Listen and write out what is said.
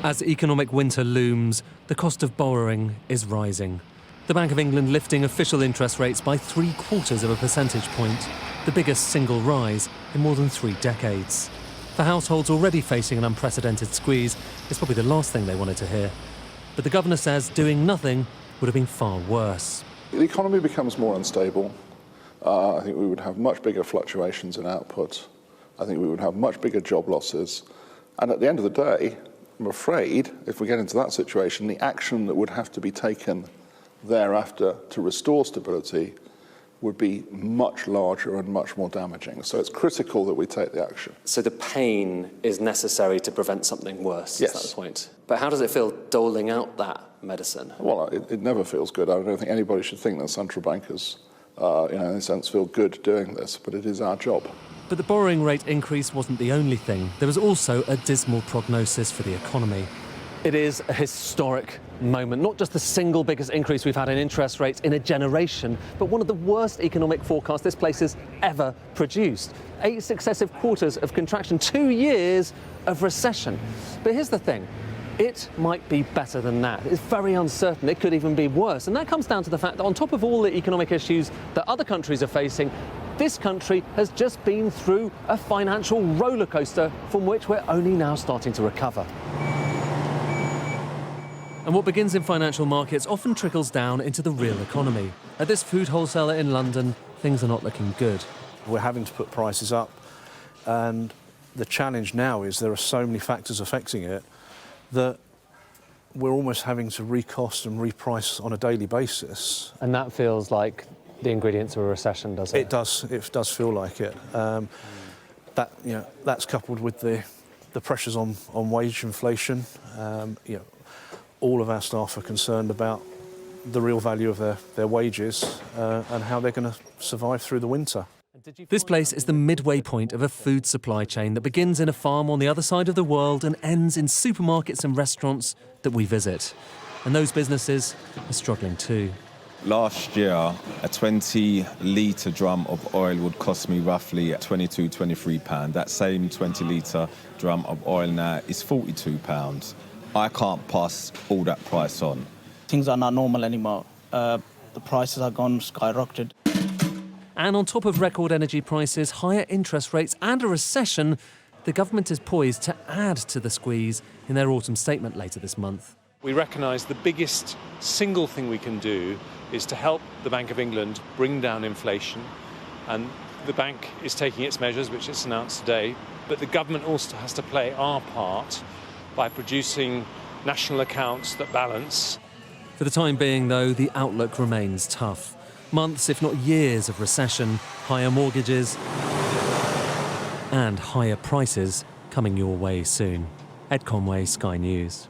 As economic winter looms, the cost of borrowing is rising. The Bank of England lifting official interest rates by 0.75 of a percentage point, the biggest single rise in more than 3 decades. For households already facing an unprecedented squeeze, it's probably the last thing they wanted to hear. But the governor says doing nothing would have been far worse. The economy becomes more unstable. I think we would have much bigger fluctuations in output. I think we would have much bigger job losses. And at the end of the day, I'm afraid, if we get into that situation, the action that would have to be taken thereafter to restore stability would be much larger and much more damaging. So it's critical that we take the action. So the pain is necessary to prevent something worse, yes. Is that the point? But how does it feel doling out that medicine? Well, it never feels good. I don't think anybody should think that central bankers, in a sense, feel good doing this, but it is our job. But the borrowing rate increase wasn't the only thing. There was also a dismal prognosis for the economy. It is a historic moment, not just the single biggest increase we've had in interest rates in a generation, but one of the worst economic forecasts this place has ever produced. 8 successive quarters of contraction, 2 years of recession. But here's the thing, it might be better than that. It's very uncertain, it could even be worse. And that comes down to the fact that on top of all the economic issues that other countries are facing, this country has just been through a financial roller coaster from which we're only now starting to recover. And what begins in financial markets often trickles down into the real economy. At this food wholesaler in London, things are not looking good. We're having to put prices up, and the challenge now is there are so many factors affecting it that we're almost having to recost and reprice on a daily basis. And that feels like the ingredients of a recession, does it? It does feel like it. That's coupled with the pressures on wage inflation. All of our staff are concerned about the real value of their wages and how they're going to survive through the winter. This place is the midway point of a food supply chain that begins in a farm on the other side of the world and ends in supermarkets and restaurants that we visit. And those businesses are struggling too. Last year, a 20-litre drum of oil would cost me roughly £22, £23. That same 20-litre drum of oil now is £42. I can't pass all that price on. Things are not normal anymore. The prices are gone skyrocketed. And on top of record energy prices, higher interest rates and a recession, the government is poised to add to the squeeze in their autumn statement later this month. We recognise the biggest single thing we can do is to help the Bank of England bring down inflation. And the bank is taking its measures, which it's announced today. But the government also has to play our part by producing national accounts that balance. For the time being, though, the outlook remains tough. Months, if not years, of recession, higher mortgages and higher prices coming your way soon. Ed Conway, Sky News.